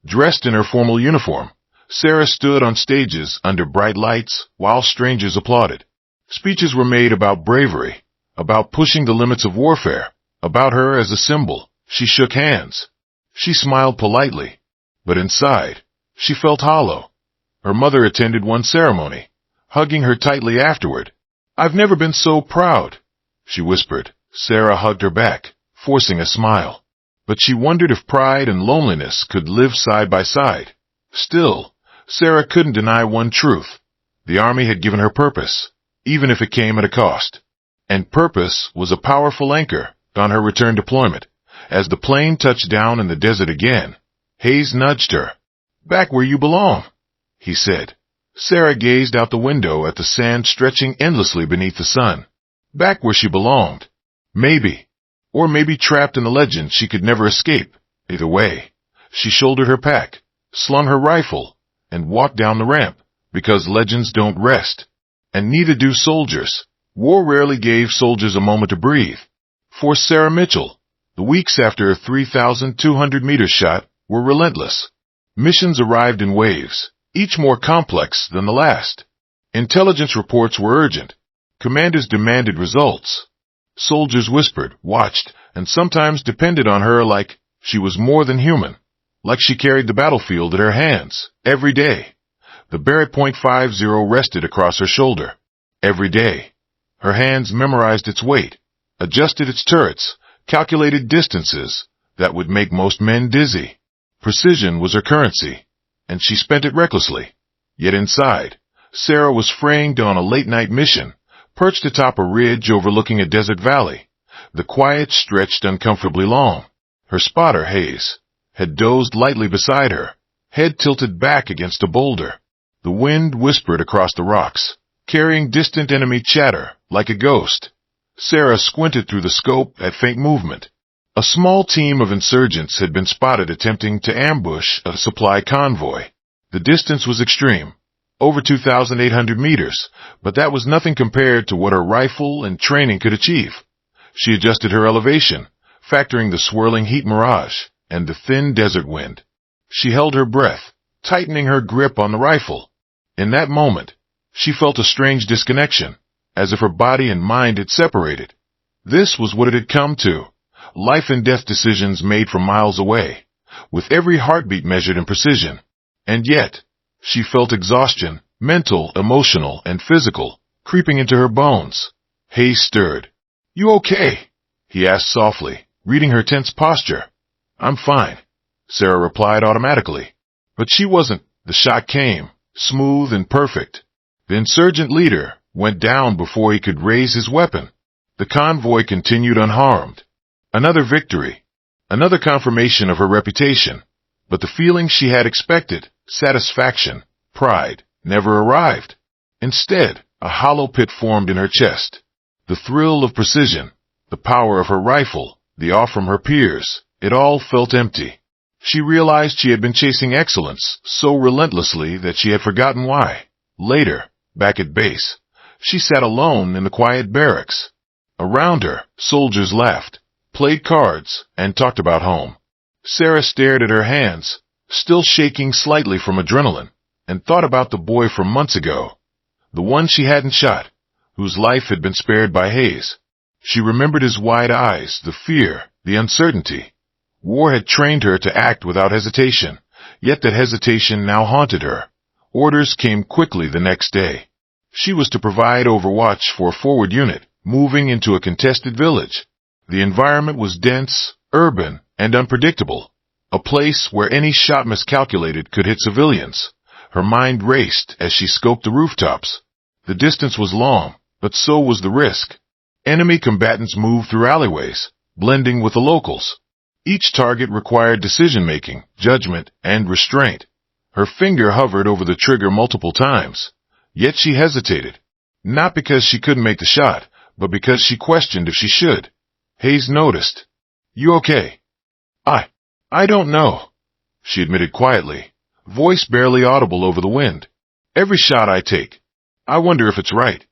Speaker 1: Dressed in her formal uniform, Sarah stood on stages under bright lights while strangers applauded. Speeches were made about bravery, about pushing the limits of warfare, about her as a symbol. She shook hands. She smiled politely, but inside, she felt hollow. Her mother attended one ceremony, hugging her tightly afterward. "I've never been so proud," she whispered. Sarah hugged her back, forcing a smile. But she wondered if pride and loneliness could live side by side. Still, Sarah couldn't deny one truth. The army had given her purpose, even if it came at a cost. And purpose was a powerful anchor on her return deployment. As the plane touched down in the desert again, Hayes nudged her. "Back where you belong," he said. Sarah gazed out the window at the sand stretching endlessly beneath the sun. Back where she belonged. Maybe. Or maybe trapped in a legend she could never escape. Either way, she shouldered her pack, slung her rifle, and walked down the ramp, because legends don't rest. And neither do soldiers. War rarely gave soldiers a moment to breathe. For Sarah Mitchell, the weeks after a 3,200-meter shot were relentless. Missions arrived in waves, each more complex than the last. Intelligence reports were urgent. Commanders demanded results. Soldiers whispered, watched, and sometimes depended on her like she was more than human, like she carried the battlefield at her hands, every day. The Barrett.50 rested across her shoulder. Every day. Her hands memorized its weight, adjusted its turrets, calculated distances that would make most men dizzy. Precision was her currency, and she spent it recklessly. Yet inside, Sarah was framed on a late-night mission, perched atop a ridge overlooking a desert valley. The quiet stretched uncomfortably long. Her spotter, Hayes, had dozed lightly beside her, head tilted back against a boulder. The wind whispered across the rocks, carrying distant enemy chatter like a ghost. Sarah squinted through the scope at faint movement. A small team of insurgents had been spotted attempting to ambush a supply convoy. The distance was extreme, over 2,800 meters, but that was nothing compared to what her rifle and training could achieve. She adjusted her elevation, factoring the swirling heat mirage and the thin desert wind. She held her breath, tightening her grip on the rifle. In that moment, she felt a strange disconnection, as if her body and mind had separated. This was what it had come to. Life and death decisions made from miles away, with every heartbeat measured in precision. And yet, she felt exhaustion, mental, emotional, and physical, creeping into her bones. Hayes stirred. "You okay?" he asked softly, reading her tense posture. "I'm fine," Sarah replied automatically. But she wasn't. The shot came, smooth and perfect. The insurgent leader went down before he could raise his weapon. The convoy continued unharmed. Another victory. Another confirmation of her reputation. But the feeling she had expected, satisfaction, pride, never arrived. Instead, a hollow pit formed in her chest. The thrill of precision, the power of her rifle, the awe from her peers, it all felt empty. She realized she had been chasing excellence so relentlessly that she had forgotten why. Later, back at base, she sat alone in the quiet barracks. Around her, soldiers laughed, played cards, and talked about home. Sarah stared at her hands, still shaking slightly from adrenaline, and thought about the boy from months ago, the one she hadn't shot, whose life had been spared by Hayes. She remembered his wide eyes, the fear, the uncertainty. War had trained her to act without hesitation, yet that hesitation now haunted her. Orders came quickly the next day. She was to provide overwatch for a forward unit, moving into a contested village. The environment was dense, urban, and unpredictable, a place where any shot miscalculated could hit civilians. Her mind raced as she scoped the rooftops. The distance was long, but so was the risk. Enemy combatants moved through alleyways, blending with the locals. Each target required decision-making, judgment, and restraint. Her finger hovered over the trigger multiple times, yet she hesitated, not because she couldn't make the shot, but because she questioned if she should. Hayes noticed. "You okay?" I don't know," she admitted quietly, voice barely audible over the wind. "Every shot I take, I wonder if it's right."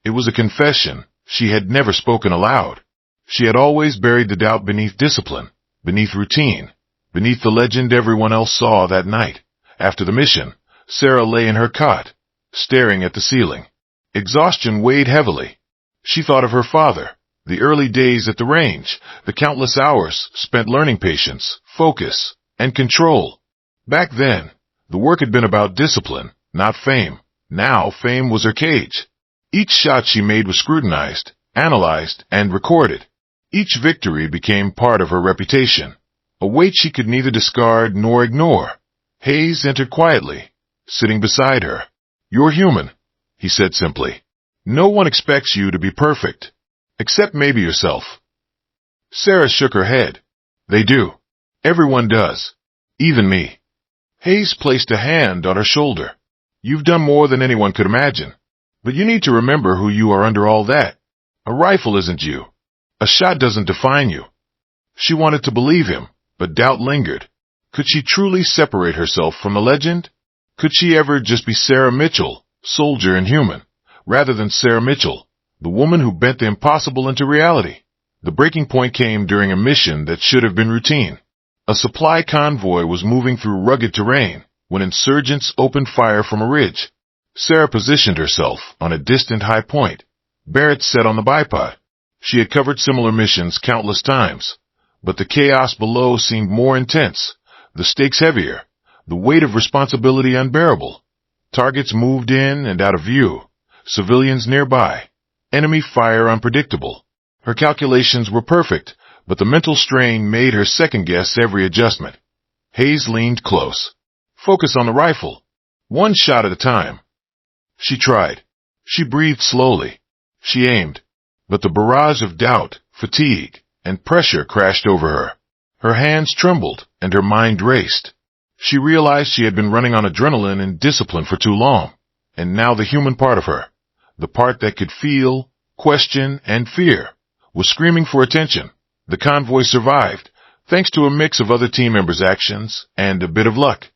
Speaker 1: It was a confession she had never spoken aloud. She had always buried the doubt beneath discipline, beneath routine, beneath the legend everyone else saw that night. After the mission, Sarah lay in her cot, staring at the ceiling. Exhaustion weighed heavily. She thought of her father, the early days at the range, the countless hours spent learning patience, focus, and control. Back then, the work had been about discipline, not fame. Now fame was her cage. Each shot she made was scrutinized, analyzed, and recorded. Each victory became part of her reputation, a weight she could neither discard nor ignore. Hayes entered quietly, sitting beside her. "You're human," he said simply. "No one expects you to be perfect, except maybe yourself." Sarah shook her head. "They do. Everyone does. Even me." Hayes placed a hand on her shoulder. "You've done more than anyone could imagine. But you need to remember who you are under all that. A rifle isn't you. A shot doesn't define you." She wanted to believe him, but doubt lingered. Could she truly separate herself from the legend? Could she ever just be Sarah Mitchell, soldier and human, rather than Sarah Mitchell, the woman who bent the impossible into reality? The breaking point came during a mission that should have been routine. A supply convoy was moving through rugged terrain when insurgents opened fire from a ridge. Sarah positioned herself on a distant high point. Barrett sat on the bipod. She had covered similar missions countless times, but the chaos below seemed more intense, the stakes heavier, the weight of responsibility unbearable. Targets moved in and out of view, civilians nearby, enemy fire unpredictable. Her calculations were perfect, but the mental strain made her second-guess every adjustment. Hayes leaned close. "Focus on the rifle. One shot at a time." She tried. She breathed slowly. She aimed. But the barrage of doubt, fatigue, and pressure crashed over her. Her hands trembled, and her mind raced. She realized she had been running on adrenaline and discipline for too long, and now the human part of her, the part that could feel, question, and fear, was screaming for attention. The convoy survived, thanks to a mix of other team members' actions and a bit of luck.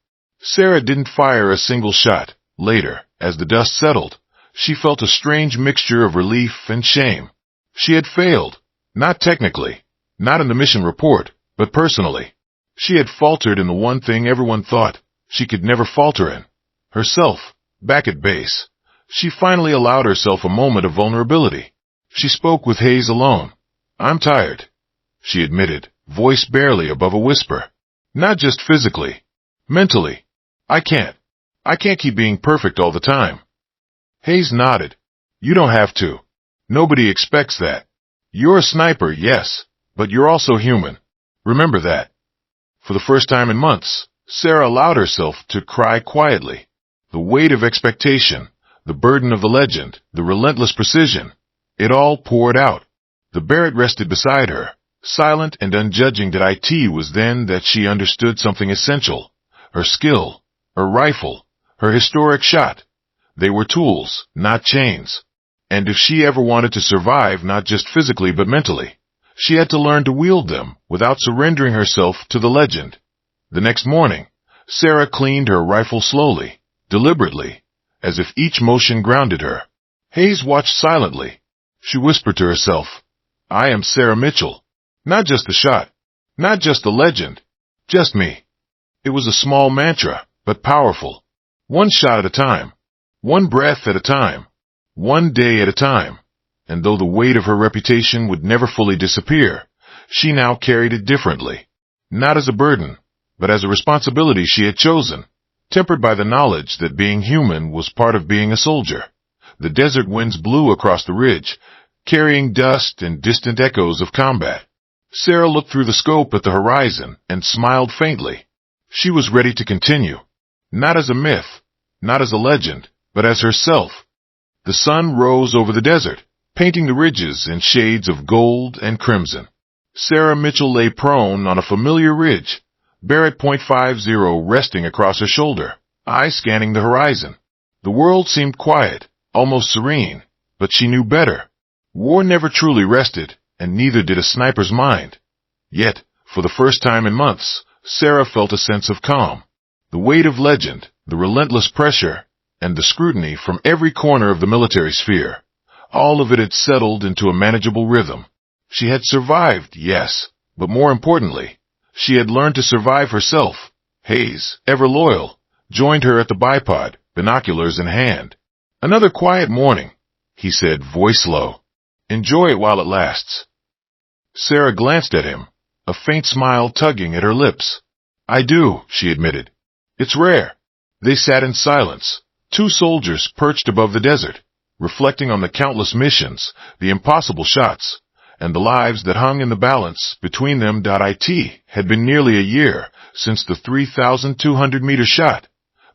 Speaker 1: Sarah didn't fire a single shot. Later, as the dust settled, she felt a strange mixture of relief and shame. She had failed, not technically, not in the mission report, but personally. She had faltered in the one thing everyone thought she could never falter in, herself. Back at base, she finally allowed herself a moment of vulnerability. She spoke with Hayes alone. "I'm tired," she admitted, voice barely above a whisper. "Not just physically, mentally. I can't keep being perfect all the time." Hayes nodded. "You don't have to. Nobody expects that. You're a sniper, yes, but you're also human. Remember that." For the first time in months, Sarah allowed herself to cry quietly. The weight of expectation, the burden of the legend, the relentless precision, it all poured out. The Barrett rested beside her, silent and unjudging. That IT was then that she understood something essential. Her skill, her rifle, her historic shot. They were tools, not chains. And if she ever wanted to survive, not just physically but mentally, she had to learn to wield them without surrendering herself to the legend. The next morning, Sarah cleaned her rifle slowly, deliberately, as if each motion grounded her. Hayes watched silently. She whispered to herself, "I am Sarah Mitchell. Not just the shot. Not just the legend. Just me. It was a small mantra, but powerful. One shot at a time. One breath at a time. One day at a time. And though the weight of her reputation would never fully disappear, she now carried it differently. Not as a burden, but as a responsibility she had chosen, tempered by the knowledge that being human was part of being a soldier. The desert winds blew across the ridge, carrying dust and distant echoes of combat. Sarah looked through the scope at the horizon and smiled faintly. She was ready to continue. Not as a myth, not as a legend, but as herself. The sun rose over the desert, painting the ridges in shades of gold and crimson. Sarah Mitchell lay prone on a familiar ridge, Barrett.50 resting across her shoulder, eyes scanning the horizon. The world seemed quiet, almost serene, but she knew better. War never truly rested, and neither did a sniper's mind. Yet, for the first time in months, Sarah felt a sense of calm. The weight of legend, the relentless pressure, and the scrutiny from every corner of the military sphere, all of it had settled into a manageable rhythm. She had survived, yes, but more importantly, she had learned to survive herself. Hayes, ever loyal, joined her at the bipod, binoculars in hand. "Another quiet morning," he said, voice low. "Enjoy it while it lasts." Sarah glanced at him, a faint smile tugging at her lips. "I do," she admitted. "It's rare." They sat in silence, two soldiers perched above the desert, reflecting on the countless missions, the impossible shots, and the lives that hung in the balance between them. It had been nearly a year since the 3,200-meter shot,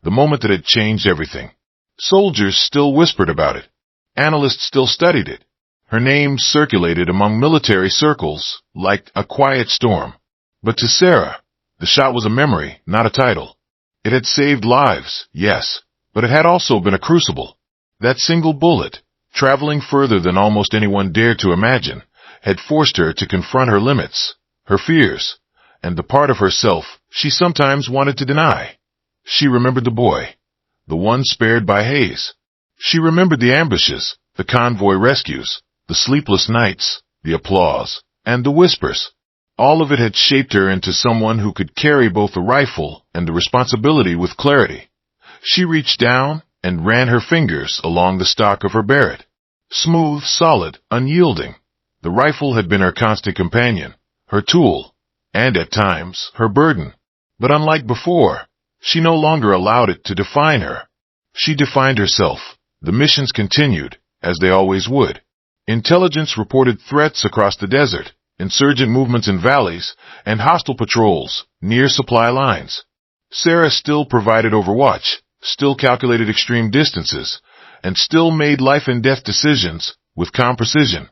Speaker 1: the moment that had changed everything. Soldiers still whispered about it. Analysts still studied it. Her name circulated among military circles like a quiet storm. But to Sarah, the shot was a memory, not a title. It had saved lives, yes, but it had also been a crucible. That single bullet, traveling further than almost anyone dared to imagine, had forced her to confront her limits, her fears, and the part of herself she sometimes wanted to deny. She remembered the boy, the one spared by Hayes. She remembered the ambushes, the convoy rescues, the sleepless nights, the applause, and the whispers. All of it had shaped her into someone who could carry both the rifle and the responsibility with clarity. She reached down and ran her fingers along the stock of her Barrett. Smooth, solid, unyielding. The rifle had been her constant companion, her tool, and at times, her burden. But unlike before, she no longer allowed it to define her. She defined herself. The missions continued, as they always would. Intelligence reported threats across the desert, insurgent movements in valleys, and hostile patrols near supply lines. Sarah still provided overwatch, still calculated extreme distances, and still made life-and-death decisions with calm precision.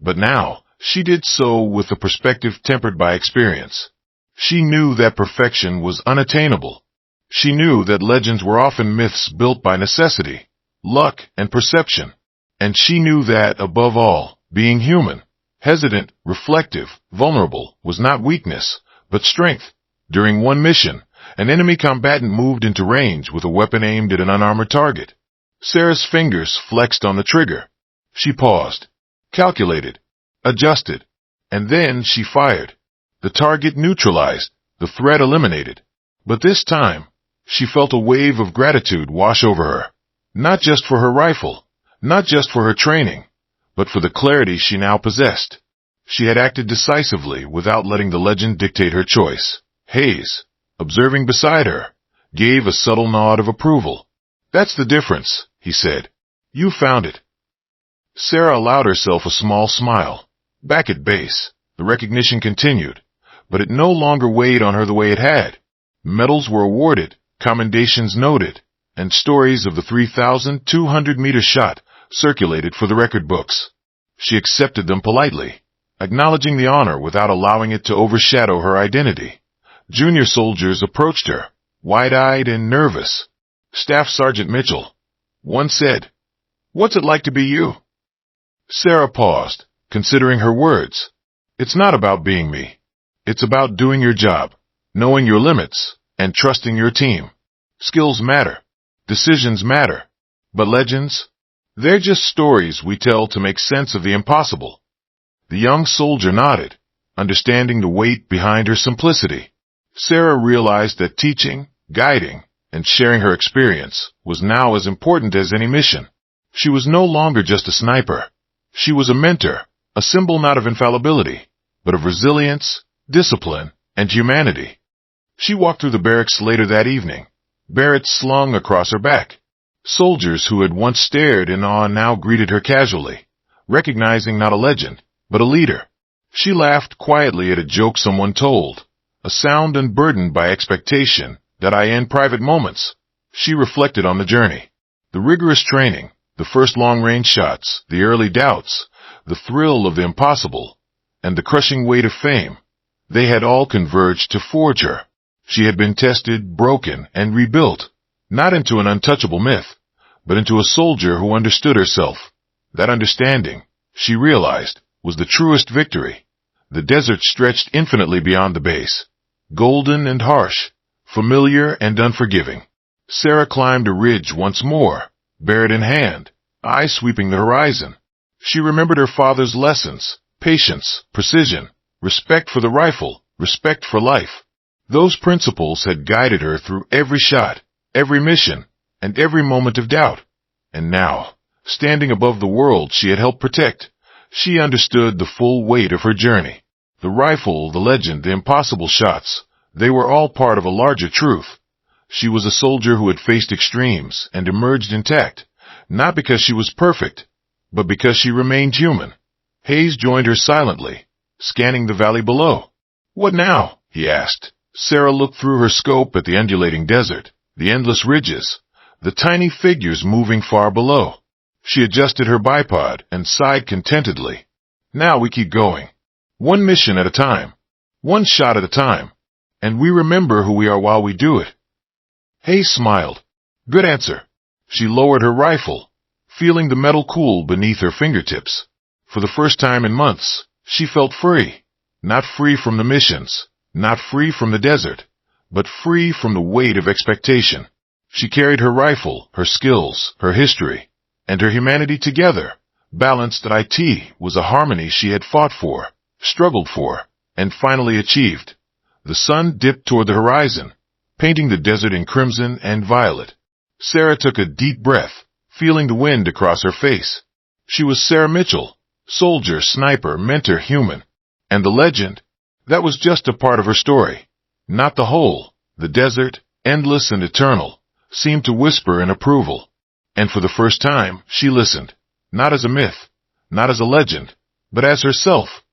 Speaker 1: But now, she did so with a perspective tempered by experience. She knew that perfection was unattainable. She knew that legends were often myths built by necessity, luck, and perception. And she knew that, above all, being human, hesitant, reflective, vulnerable, was not weakness, but strength. During one mission, an enemy combatant moved into range with a weapon aimed at an unarmored target. Sarah's fingers flexed on the trigger. She paused, calculated, adjusted, and then she fired. The target neutralized, the threat eliminated. But this time, she felt a wave of gratitude wash over her. Not just for her rifle, not just for her training, but for the clarity she now possessed. She had acted decisively without letting the legend dictate her choice. Hayes, observing beside her, gave a subtle nod of approval. "That's the difference," he said. "You found it." Sarah allowed herself a small smile. Back at base, the recognition continued, but it no longer weighed on her the way it had. Medals were awarded, commendations noted, and stories of the 3,200-meter shot circulated for the record books. She accepted them politely, acknowledging the honor without allowing it to overshadow her identity. Junior soldiers approached her, wide-eyed and nervous. Staff Sergeant Mitchell. One said, "What's it like to be you?" Sarah paused, considering her words. "It's not about being me. It's about doing your job, knowing your limits, and trusting your team. Skills matter. Decisions matter. But legends? They're just stories we tell to make sense of the impossible." The young soldier nodded, understanding the weight behind her simplicity. Sarah realized that teaching, guiding, and sharing her experience was now as important as any mission. She was no longer just a sniper. She was a mentor, a symbol not of infallibility, but of resilience, discipline, and humanity. She walked through the barracks later that evening, Barrett slung across her back. Soldiers who had once stared in awe now greeted her casually, recognizing not a legend, but a leader. She laughed quietly at a joke someone told, a sound unburdened by expectation that I end private moments. She reflected on the journey. The rigorous training, the first long-range shots, the early doubts, the thrill of the impossible, and the crushing weight of fame. They had all converged to forge her. She had been tested, broken, and rebuilt, not into an untouchable myth, but into a soldier who understood herself. That understanding, she realized, was the truest victory. The desert stretched infinitely beyond the base, golden and harsh, familiar and unforgiving. Sarah climbed a ridge once more, Barrett in hand, eyes sweeping the horizon. She remembered her father's lessons, patience, precision, respect for the rifle, respect for life. Those principles had guided her through every shot, every mission, and every moment of doubt. And now, standing above the world she had helped protect, she understood the full weight of her journey. The rifle, the legend, the impossible shots, they were all part of a larger truth. She was a soldier who had faced extremes and emerged intact, not because she was perfect, but because she remained human. Hayes joined her silently, scanning the valley below. "What now?" he asked. Sarah looked through her scope at the undulating desert, the endless ridges, the tiny figures moving far below. She adjusted her bipod and sighed contentedly. "Now we keep going. One mission at a time. One shot at a time. And we remember who we are while we do it." Hayes smiled. "Good answer." She lowered her rifle, feeling the metal cool beneath her fingertips. For the first time in months, she felt free. Not free from the missions, not free from the desert, but free from the weight of expectation. She carried her rifle, her skills, her history, and her humanity together, balanced that IT was a harmony she had fought for, struggled for, and finally achieved. The sun dipped toward the horizon, painting the desert in crimson and violet. Sarah took a deep breath, feeling the wind across her face. She was Sarah Mitchell, soldier, sniper, mentor, human. And the legend, that was just a part of her story, not the whole. The desert, endless and eternal, seemed to whisper in approval. And for the first time, she listened, not as a myth, not as a legend, but as herself.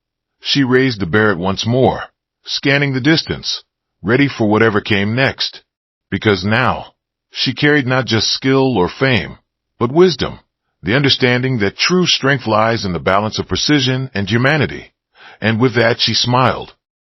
Speaker 1: She raised the Barrett once more, scanning the distance, ready for whatever came next. Because now, she carried not just skill or fame, but wisdom, the understanding that true strength lies in the balance of precision and humanity. And with that she smiled,